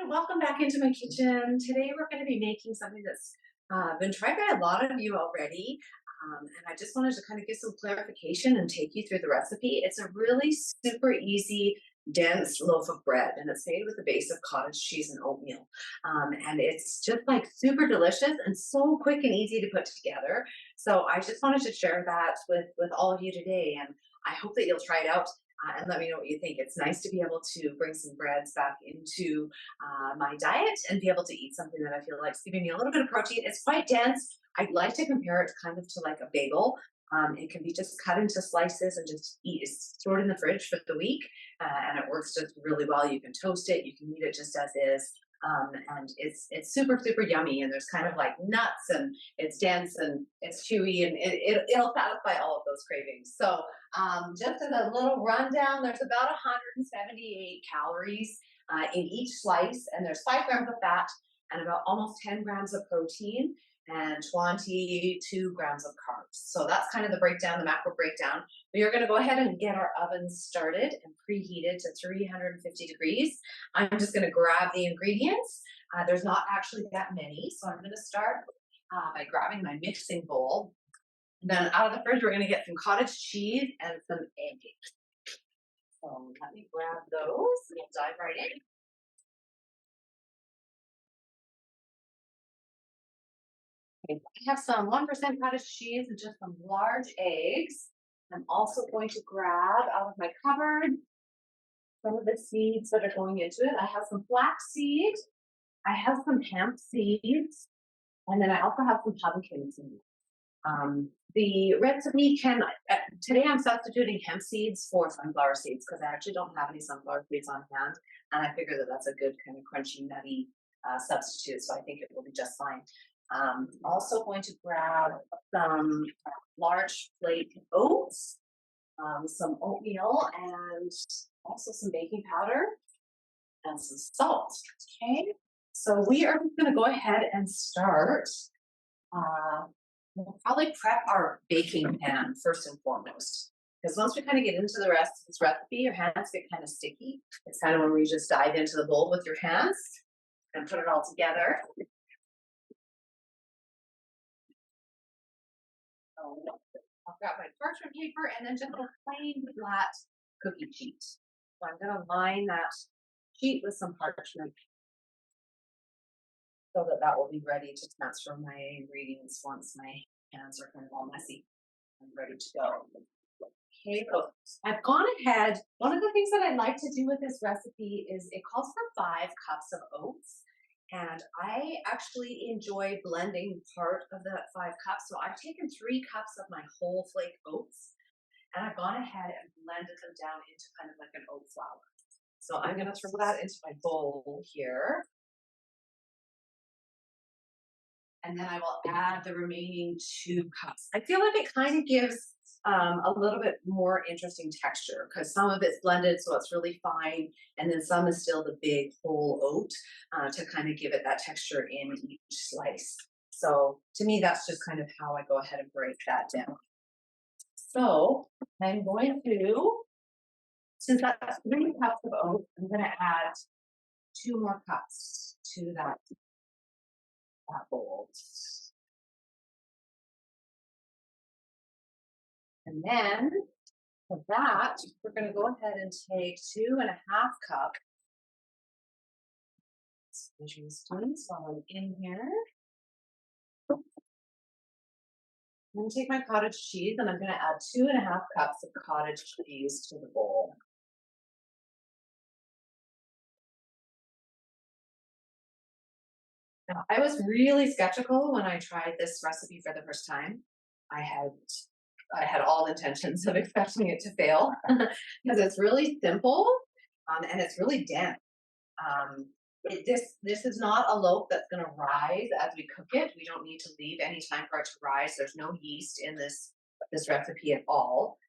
welcome back into my kitchen. Today we're going to be making something that's been tried by a lot of you already. And I just wanted to kind of give some clarification and take you through the recipe. It's a really super easy, dense loaf of bread, and it's made with a base of cottage cheese and oatmeal. And it's just like super delicious and so quick and easy to put together. So I just wanted to share that with all of you today. And I hope that you'll try it out and let me know what you think. It's nice to be able to bring some breads back into my diet and be able to eat something that I feel like is giving me a little bit of protein. It's quite dense. I'd like to compare it kind of to like a bagel. It can be just cut into slices and just eat, stored in the fridge for the week, and it works just really well. You can toast it, you can eat it just as is, and it's super yummy. And there's kind of like nuts, and it's dense and it's chewy, and it'll satisfy all of those cravings. So just as a little rundown, there's about 178 calories in each slice, and there's 5 grams of fat and about almost 10 grams of protein and 22 grams of carbs. So that's kind of the breakdown, the macro breakdown. We are going to go ahead and get our oven started and preheated to 350 degrees. I'm just going to grab the ingredients. There's not actually that many, so I'm going to start by grabbing my mixing bowl. And then out of the fridge, we're going to get some cottage cheese and some eggs. So let me grab those and we'll dive right in. Okay, I have some 1% cottage cheese and just some large eggs. I'm also going to grab out of my cupboard some of the seeds that are going into it. I have some flax seed, I have some hemp seeds, and then I also have some pumpkin seeds. The recipe can, today I'm substituting hemp seeds for sunflower seeds because I actually don't have any sunflower seeds on hand. And I figure that that's a good kind of crunchy, nutty substitute. So I think it will be just fine. Also going to grab some large flake oats, some oatmeal, and also some baking powder and some salt. Okay, so we are going to go ahead and start. We'll probably prep our baking pan first and foremost. Because once we kind of get into the rest of this recipe, your hands get kind of sticky. It's kind of when we just dive into the bowl with your hands and put it all together. So I'll grab my parchment paper and then just a plain flat cookie sheet. So I'm going to line that sheet with some parchment so that that will be ready to transfer my ingredients once my hands are kind of all messy and ready to go. Okay, so I've gone ahead. One of the things that I like to do with this recipe is it calls for 5 cups of oats. And I actually enjoy blending part of that 5 cups. So I've taken 3 cups of my whole flake oats and I've gone ahead and blended them down into kind of like an oat flour. So I'm going to throw that into my bowl here. And then I will add the remaining 2 cups. I feel like it kind of gives a little bit more interesting texture because some of it's blended, so it's really fine, and then some is still the big whole oat to kind of give it that texture in each slice. So to me, that's just kind of how I go ahead and break that down. So I'm going to, since that's 3 cups of oats, I'm going to add 2 more cups to that bowl. And then for that, we're going to go ahead and take 2.5 cups. Measuring spoons while I'm in here. I'm going to take my cottage cheese and I'm going to add 2.5 cups of cottage cheese to the bowl. Now, I was really skeptical when I tried this recipe for the first time. I had all intentions of expecting it to fail because it's really simple and it's really dense. This is not a loaf that's going to rise as we cook it. We don't need to leave any time for it to rise. There's no yeast in this recipe at all.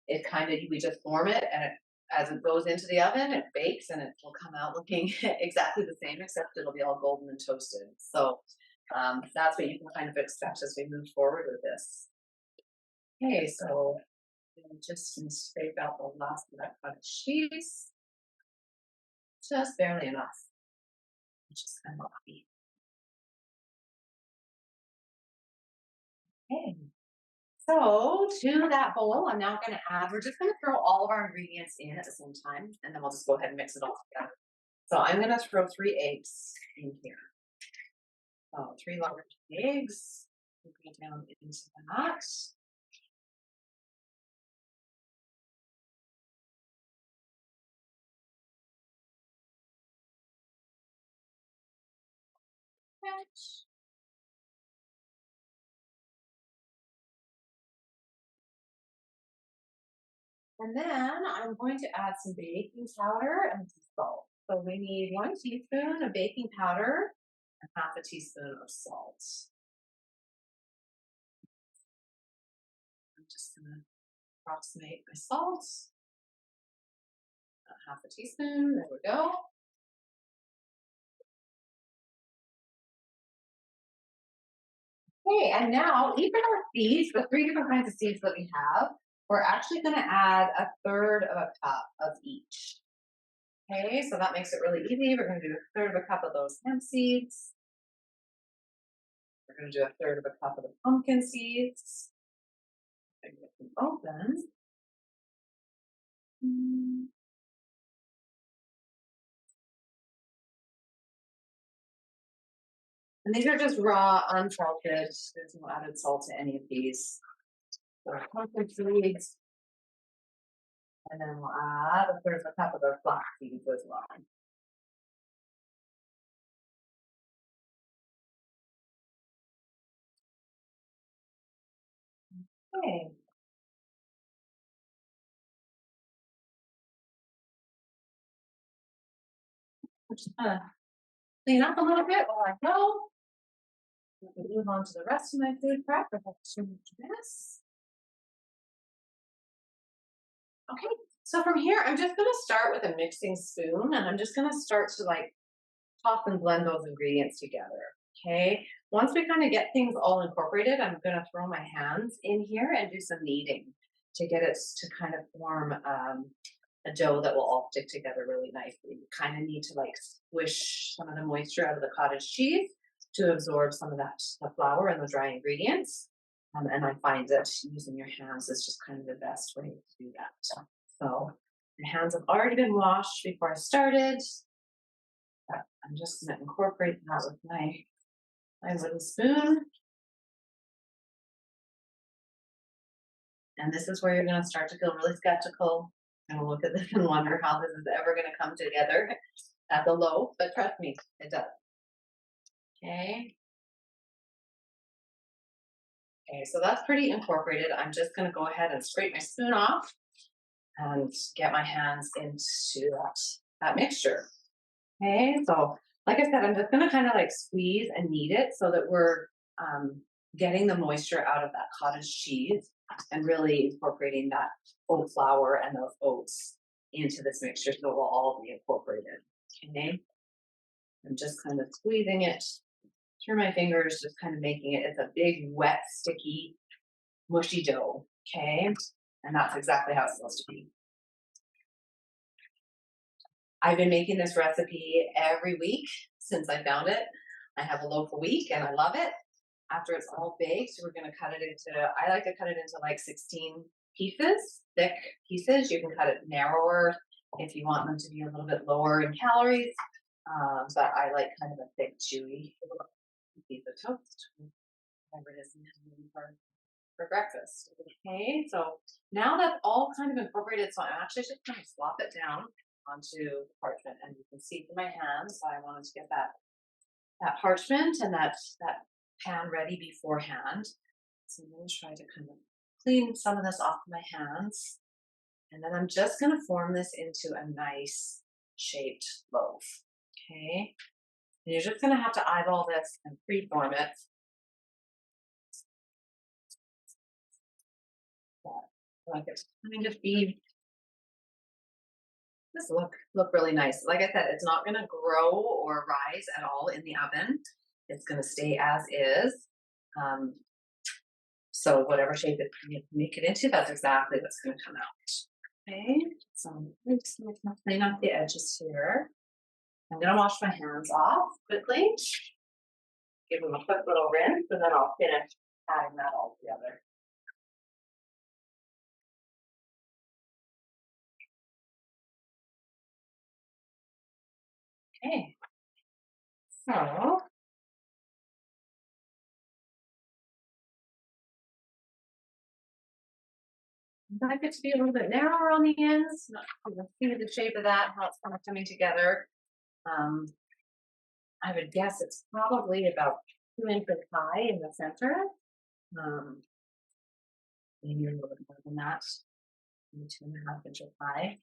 It kind of, we just form it, and as it goes into the oven, it bakes and it will come out looking exactly the same, except it'll be all golden and toasted. So that's what you can kind of expect as we move forward with this. Okay, so I'm just going to scrape out the last of that cottage cheese. Just barely enough. which is kind of lucky. Okay. So to that bowl, I'm now going to add, we're just going to throw all of our ingredients in at the same time, and then we'll just go ahead and mix it all together. So I'm going to throw 3 eggs in here. So 3 large eggs. Go down into that. And then I'm going to add some baking powder and some salt. So we need 1 teaspoon of baking powder and half a teaspoon of salt. I'm just going to approximate my salt. Half a teaspoon. There we go. Okay, and now even our seeds, the 3 different kinds of seeds that we have, we're actually going to add 1/3 of a cup of each. Okay, so that makes it really easy. We're going to do 1/3 of a cup of those hemp seeds. We're going to do 1/3 of a cup of the pumpkin seeds. I get them open. And these are just raw, unsalted. There's no added salt to any of these. So pumpkin seeds. And then we'll add 1/3 of a cup of the flax seeds as well. Okay. I'm just gonna clean up a little bit while I go. We can move on to the rest of my food prep without too much mess. Okay, so from here, I'm just gonna start with a mixing spoon, and I'm just gonna start to like chop and blend those ingredients together. Okay, once we kind of get things all incorporated, I'm gonna throw my hands in here and do some kneading to get it to kind of form a dough that will all stick together really nicely. You kind of need to like squish some of the moisture out of the cottage cheese to absorb some of that the flour and the dry ingredients. And I find that using your hands is just kind of the best way to do that. So my hands have already been washed before I started. I'm just going to incorporate that with my wooden spoon. And this is where you're going to start to feel really skeptical and look at this and wonder how this is ever going to come together at the loaf. But trust me, it does. Okay. Okay, so that's pretty incorporated. I'm just going to go ahead and scrape my spoon off and get my hands into that mixture. Okay, so like I said, I'm just going to kind of like squeeze and knead it so that we're getting the moisture out of that cottage cheese and really incorporating that oat flour and those oats into this mixture so it will all be incorporated. Okay, I'm just kind of squeezing it through my fingers, just kind of making it, it's a big, wet, sticky, mushy dough. Okay, and that's exactly how it's supposed to be. I've been making this recipe every week since I found it. I have a loaf a week and I love it. After it's all baked, we're going to cut it into, I like to cut it into like 16 pieces, thick pieces. You can cut it narrower if you want them to be a little bit lower in calories. But I like kind of a thick, chewy piece of toast, whatever it is for breakfast. Okay, so now that's all kind of incorporated, so I'm actually just going to slop it down onto the parchment, and you can see through my hands. I wanted to get that parchment and that pan ready beforehand. So I'm going to try to kind of clean some of this off my hands, and then I'm just going to form this into a nice shaped loaf. Okay, and you're just going to have to eyeball this and pre-form it. Like it's kind of be just look really nice. Like I said, it's not going to grow or rise at all in the oven. It's going to stay as is. So whatever shape it you make it into, that's exactly what's going to come out. Okay, so I'm just going to clean up the edges here. I'm gonna wash my hands off quickly, give them a quick little rinse, and then I'll finish adding that all together. Okay, so I like it to be a little bit narrower on the ends. You can see the shape of that, how it's kind of coming together. Um, I would guess it's probably about 2 inches high in the center. Um, maybe a little bit more than that, maybe 2.5 inches high.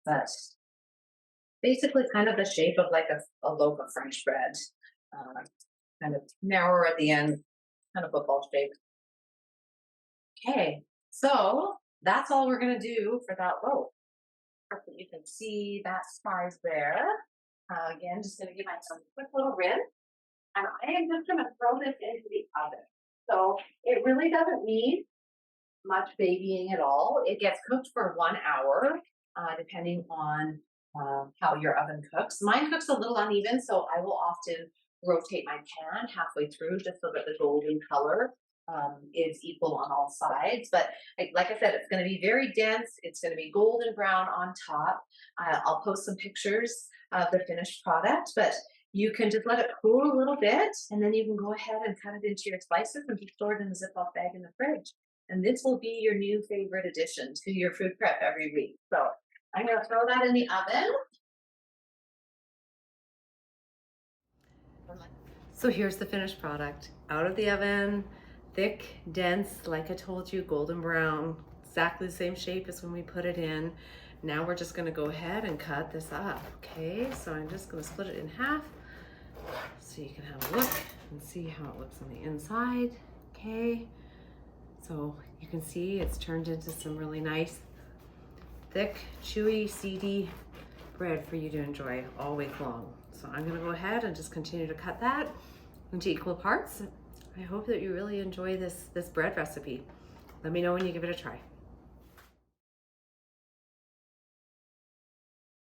But basically, kind of the shape of like a loaf of French bread, kind of narrower at the end, kind of football shape. Okay, so that's all we're gonna do for that loaf. You can see that size there. Again, just gonna give myself a quick little rinse, and I am just gonna throw this into the oven. So it really doesn't need much babying at all. It gets cooked for 1 hour, depending on how your oven cooks. Mine cooks a little uneven, so I will often rotate my pan halfway through just so that the golden color is equal on all sides. But like I said, it's going to be very dense. It's going to be golden brown on top. I'll post some pictures of the finished product, but you can just let it cool a little bit, and then you can go ahead and cut it into your slices and just store it in a Ziploc bag in the fridge. And this will be your new favorite addition to your food prep every week. So I'm going to throw that in the oven. So here's the finished product. Out of the oven, thick, dense, like I told you, golden brown, exactly the same shape as when we put it in. Now we're just gonna go ahead and cut this up, okay? So I'm just gonna split it in half so you can have a look and see how it looks on the inside, okay? So you can see it's turned into some really nice, thick, chewy, seedy bread for you to enjoy all week long. So I'm gonna go ahead and just continue to cut that into equal parts. I hope that you really enjoy this bread recipe. Let me know when you give it a try.